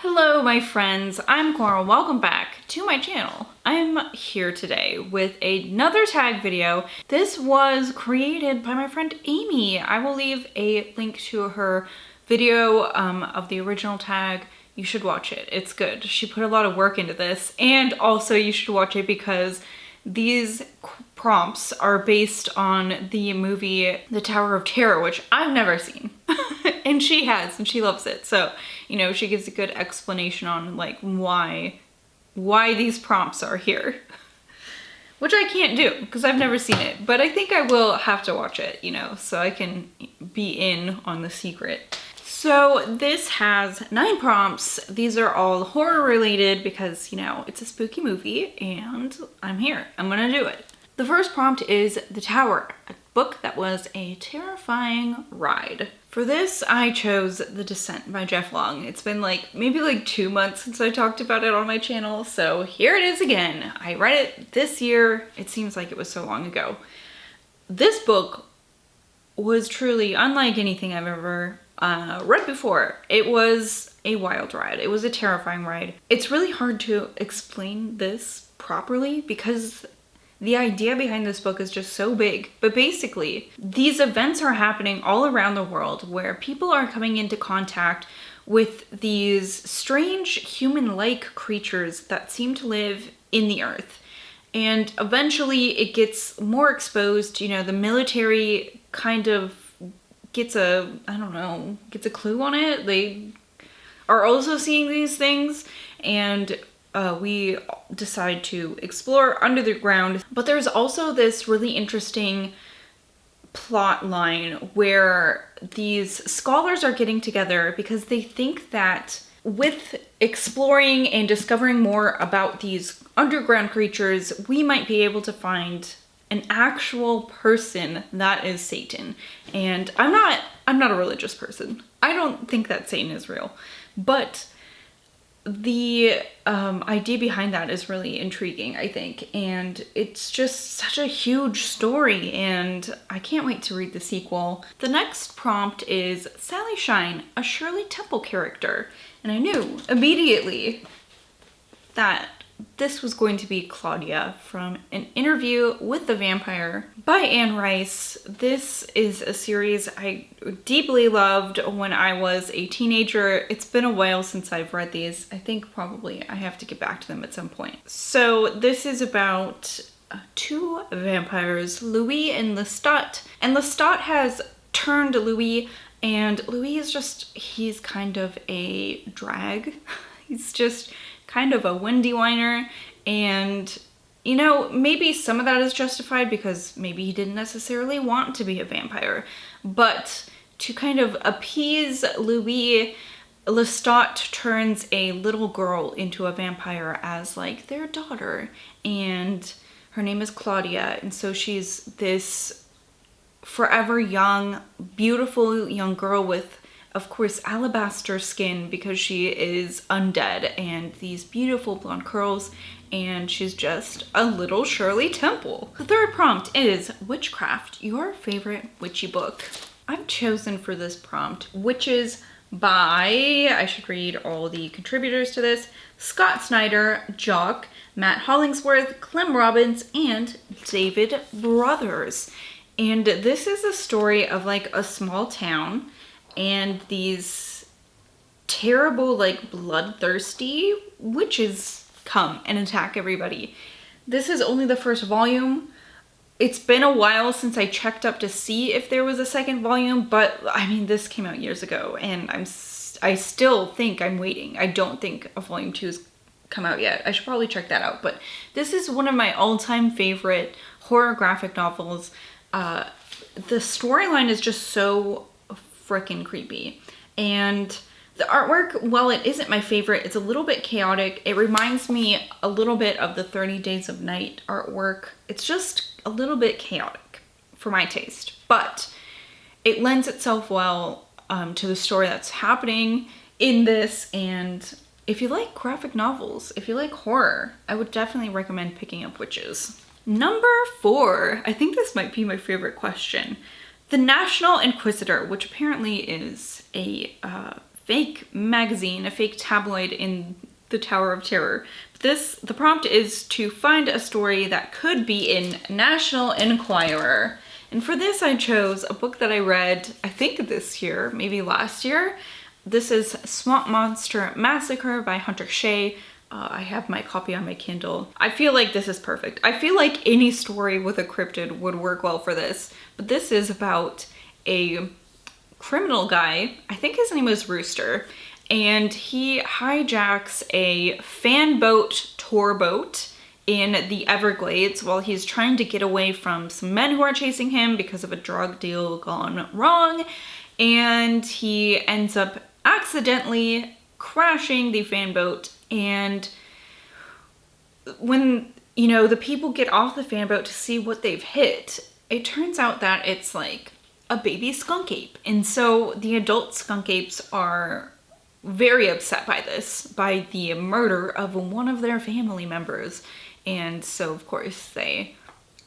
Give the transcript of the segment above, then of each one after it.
Hello my friends, I'm Coral. Welcome back to my channel. I'm here today with another tag video. This was created by my friend Amy. I will leave a link to her video of the original tag. You should watch it, it's good. She put a lot of work into this, and also you should watch it because these prompts are based on the movie The Tower of Terror, which I've never seen. And she has, and she loves it. So, you know, she gives a good explanation on like why these prompts are here. Which I can't do because I've never seen it, but I think I will have to watch it, you know, so I can be in on the secret. So this has 9 prompts. These are all horror related because, you know, it's a spooky movie and I'm here. I'm gonna do it. The first prompt is The Tower, a book that was a terrifying ride. For this, I chose The Descent by Jeff Long. It's been maybe 2 months since I talked about it on my channel, so here it is again. I read it this year. It seems like it was so long ago. This book was truly unlike anything I've ever read before. It was a wild ride. It was a terrifying ride. It's really hard to explain this properly because the idea behind this book is just so big. But basically, these events are happening all around the world where people are coming into contact with these strange human-like creatures that seem to live in the earth. And eventually it gets more exposed. You know, the military kind of gets a clue on it. They are also seeing these things, and we decide to explore under the ground. But there's also this really interesting plot line where these scholars are getting together because they think that with exploring and discovering more about these underground creatures, we might be able to find an actual person that is Satan. And I'm not a religious person. I don't think that Satan is real, but the idea behind that is really intriguing, I think, and it's just such a huge story, and I can't wait to read the sequel. The next prompt is Sally Shine, a Shirley Temple character, and I knew immediately that this was going to be Claudia from An Interview with the Vampire by Anne Rice. This is a series I deeply loved when I was a teenager. It's been a while since I've read these. I think probably I have to get back to them at some point. So this is about 2 vampires, Louis and Lestat. And Lestat has turned Louis, and Louis is he's kind of a drag. He's just kind of a windy whiner, and you know, maybe some of that is justified because maybe he didn't necessarily want to be a vampire, but to kind of appease Louis, Lestat turns a little girl into a vampire as like their daughter, and her name is Claudia, and so she's this forever young, beautiful young girl with, of course, alabaster skin because she is undead, and these beautiful blonde curls, and she's just a little Shirley Temple. The third prompt is Witchcraft, your favorite witchy book. I've chosen for this prompt Wytches by, I should read all the contributors to this, Scott Snyder, Jock, Matt Hollingsworth, Clem Robbins, and David Brothers. And this is a story of like a small town and these terrible, like, bloodthirsty witches come and attack everybody. This is only the first volume. It's been a while since I checked up to see if there was a second volume, but I mean, this came out years ago, and I still think I'm waiting. I don't think a volume 2 has come out yet. I should probably check that out, but this is one of my all-time favorite horror graphic novels. The storyline is just so freaking creepy, and the artwork, while it isn't my favorite, it's a little bit chaotic. It reminds me a little bit of the 30 Days of Night artwork. It's just a little bit chaotic for my taste, but it lends itself well to the story that's happening in this. And if you like graphic novels, if you like horror, I would definitely recommend picking up Wytches. Number 4, I think this might be my favorite question. The National Inquisitor, which apparently is a fake magazine, a fake tabloid in the Tower of Terror. The prompt is to find a story that could be in National Enquirer. And for this, I chose a book that I read, I think this year, maybe last year. This is Swamp Monster Massacre by Hunter Shea. I have my copy on my Kindle. I feel like this is perfect. I feel like any story with a cryptid would work well for this. But this is about a criminal guy. I think his name was Rooster. And he hijacks a fan boat tour boat in the Everglades while he's trying to get away from some men who are chasing him because of a drug deal gone wrong. And he ends up accidentally crashing the fan boat. And when, you know, the people get off the fan boat to see what they've hit, it turns out that it's like a baby skunk ape. And so the adult skunk apes are very upset by this, by the murder of one of their family members. And so, of course, they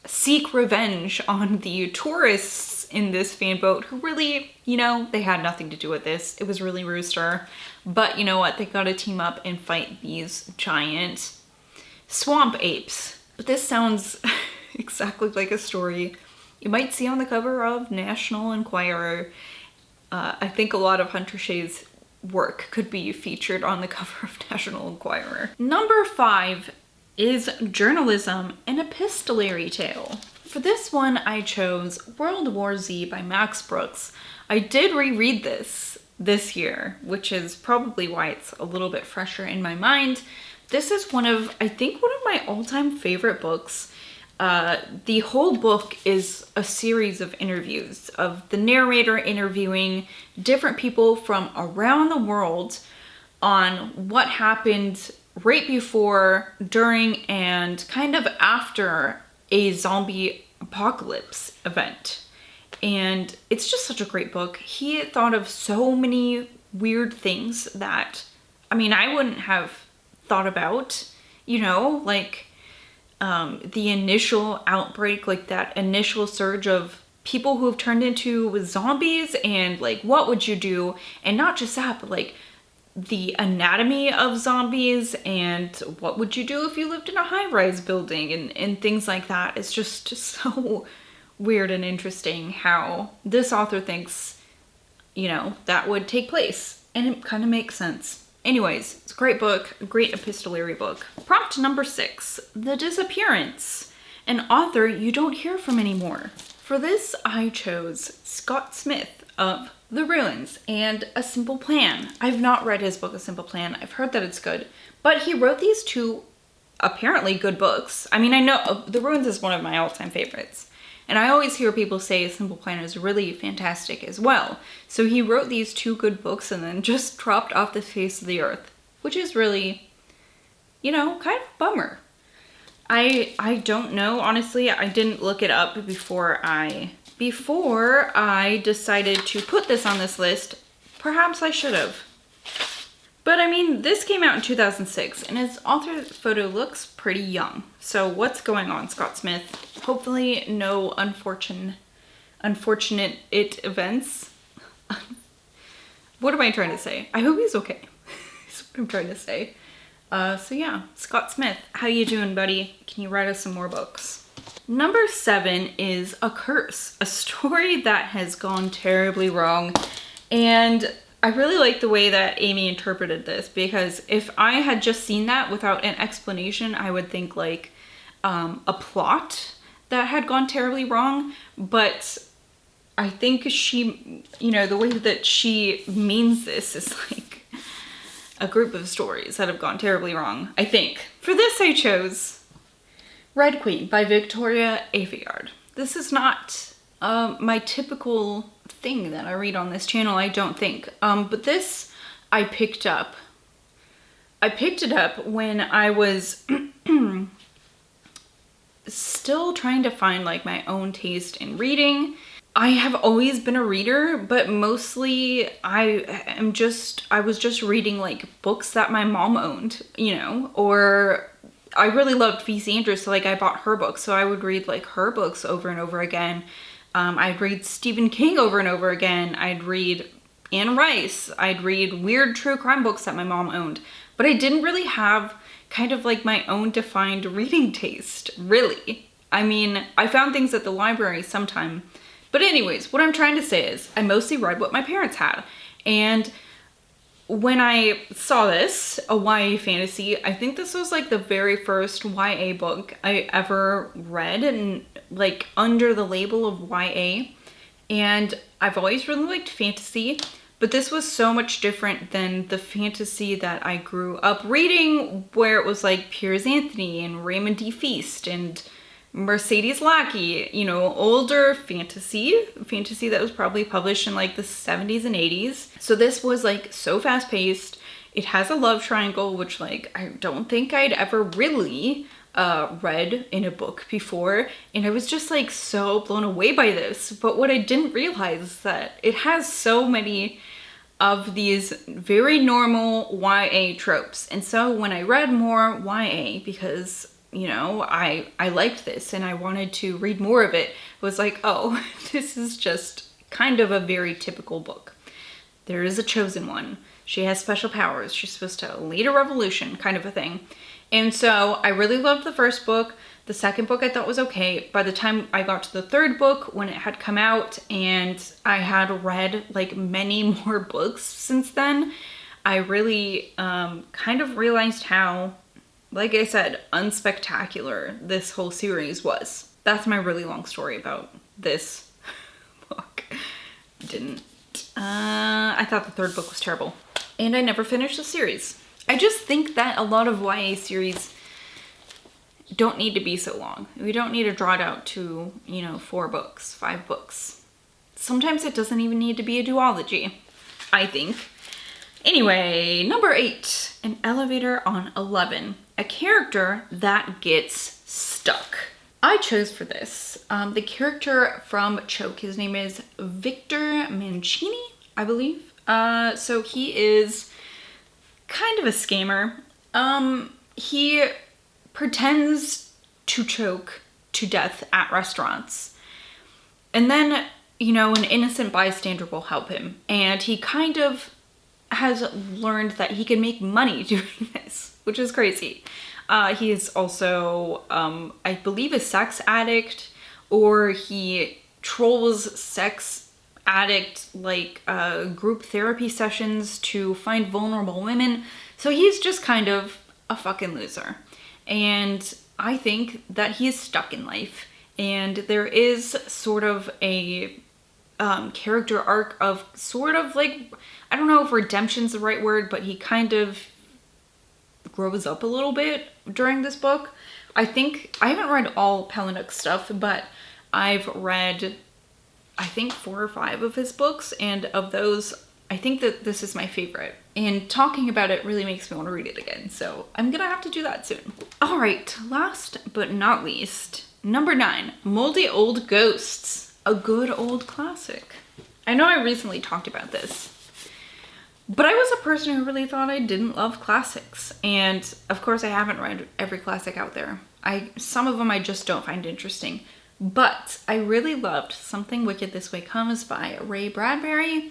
seek revenge on the tourists in this fan boat who really, you know, they had nothing to do with this. It was really Rooster. But you know what? They gotta team up and fight these giant swamp apes. But this sounds exactly like a story you might see on the cover of National Enquirer. I think a lot of Hunter Shea's work could be featured on the cover of National Enquirer. Number 5 is Journalism, an Epistolary Tale. For this one, I chose World War Z by Max Brooks. I did reread this year, which is probably why it's a little bit fresher in my mind. This is I think one of my all-time favorite books. The whole book is a series of interviews of the narrator interviewing different people from around the world on what happened right before, during, and kind of after a zombie apocalypse event. And it's just such a great book. He thought of so many weird things that, I mean, I wouldn't have thought about, you know, like the initial outbreak, like that initial surge of people who have turned into zombies, and like, what would you do? And not just that, but like the anatomy of zombies, and what would you do if you lived in a high-rise building, and things like that. It's just so weird and interesting how this author thinks, you know, that would take place, and it kind of makes sense. Anyways, it's a great book, a great epistolary book. Prompt number 6, The Disappearance, an author you don't hear from anymore. For this, I chose Scott Smith of The Ruins and A Simple Plan. I've not read his book, A Simple Plan. I've heard that it's good, but he wrote these two apparently good books. I mean, I know The Ruins is one of my all-time favorites, and I always hear people say A Simple Plan is really fantastic as well. So he wrote these two good books and then just dropped off the face of the earth, which is really, you know, kind of a bummer. I don't know, honestly. I didn't look it up before I decided to put this on this list. Perhaps I should have. But I mean, this came out in 2006 and his author photo looks pretty young. So what's going on, Scott Smith? Hopefully no unfortunate events. What am I trying to say? I hope he's okay. That's what I'm trying to say. So yeah, Scott Smith, how you doing, buddy? Can you write us some more books? Number 7 is A Curse, a story that has gone terribly wrong. And I really like the way that Amy interpreted this, because if I had just seen that without an explanation, I would think like a plot that had gone terribly wrong. But I think she, you know, the way that she means this is like a group of stories that have gone terribly wrong, I think. For this, I chose Red Queen by Victoria Aveyard. This is not my typical thing that I read on this channel, I don't think. But this I picked up. I picked it up when I was still trying to find like my own taste in reading. I have always been a reader, but mostly I was just reading like books that my mom owned, you know, or I really loved V.C. Andrews, so like I bought her books, so I would read like her books over and over again. I'd read Stephen King over and over again. I'd read Anne Rice. I'd read weird true crime books that my mom owned. But I didn't really have kind of like my own defined reading taste, really. I mean, I found things at the library sometime. But anyways, what I'm trying to say is I mostly read what my parents had. And when I saw this, a YA fantasy, I think this was like the very first YA book I ever read, and like under the label of YA. And I've always really liked fantasy, but this was so much different than the fantasy that I grew up reading, where it was like Piers Anthony and Raymond D. Feast and Mercedes Lackey, you know, older fantasy that was probably published in like the 70s and 80s. So this was like so fast paced. It has a love triangle, which like I don't think I'd ever really read in a book before. And I was just like so blown away by this. But what I didn't realize is that it has so many of these very normal YA tropes. And so when I read more YA, because you know, I liked this and I wanted to read more of it, was like, oh, this is just kind of a very typical book. There is a chosen one. She has special powers. She's supposed to lead a revolution, kind of a thing. And so I really loved the first book. The second book I thought was okay. By the time I got to the third book, when it had come out and I had read like many more books since then, I really kind of realized how, like I said, unspectacular this whole series was. That's my really long story about this book. I thought the third book was terrible. And I never finished the series. I just think that a lot of YA series don't need to be so long. We don't need to draw it out to, you know, 4 books, 5 books. Sometimes it doesn't even need to be a duology, I think. Anyway, number 8, An Elevator on 11. A character that gets stuck. I chose for this the character from Choke. His name is Victor Mancini, I believe. So he is kind of a scammer. He pretends to choke to death at restaurants. And then, you know, an innocent bystander will help him. And he kind of has learned that he can make money doing this, which is crazy. He is also, I believe, a sex addict, or he trolls sex addict like group therapy sessions to find vulnerable women. So he's just kind of a fucking loser. And I think that he is stuck in life. And there is sort of a character arc of sort of like, I don't know if redemption's the right word, but he kind of grows up a little bit during this book. I think, I haven't read all Palahniuk stuff, but I've read, I think 4 or 5 of his books, and of those, I think that this is my favorite. And talking about it really makes me want to read it again, so I'm gonna have to do that soon. All right, last but not least, number 9, Moldy Old Ghosts, a good old classic. I know I recently talked about this, but I was a person who really thought I didn't love classics. And of course I haven't read every classic out there. Some of them I just don't find interesting. But I really loved Something Wicked This Way Comes by Ray Bradbury.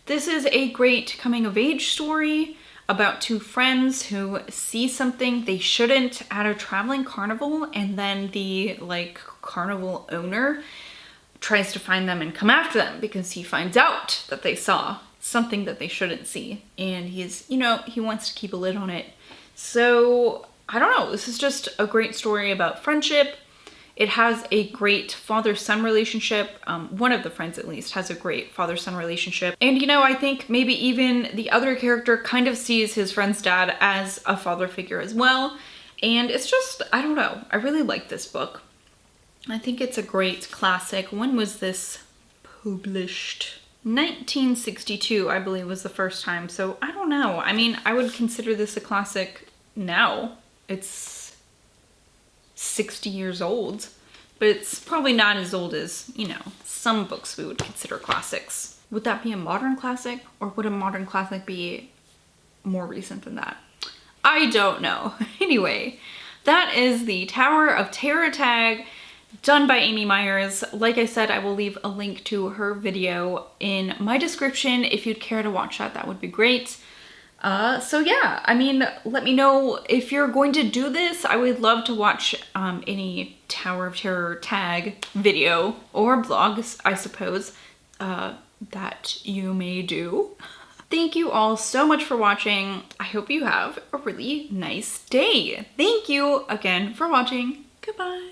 This is a great coming of age story about 2 friends who see something they shouldn't at a traveling carnival, and then the like carnival owner tries to find them and come after them because he finds out that they saw something that they shouldn't see, and he's, you know, he wants to keep a lid on it. So I don't know, this is just a great story about friendship. It has a great father-son relationship. One of the friends at least has a great father-son relationship. And you know, I think maybe even the other character kind of sees his friend's dad as a father figure as well. And it's just, I don't know, I really like this book. I think it's a great classic. When was this published? 1962, I believe, was the first time. So I don't know. I mean, I would consider this a classic now. It's 60 years old, but it's probably not as old as, you know, some books we would consider classics. Would that be a modern classic, or would a modern classic be more recent than that? I don't know. Anyway, that is the Tower of Terror tag done by Amy Myers. Like I said, I will leave a link to her video in my description. If you'd care to watch that, that would be great. So yeah, I mean, let me know if you're going to do this. I would love to watch any Tower of Terror tag video or blogs, I suppose, that you may do. Thank you all so much for watching. I hope you have a really nice day. Thank you again for watching. Goodbye.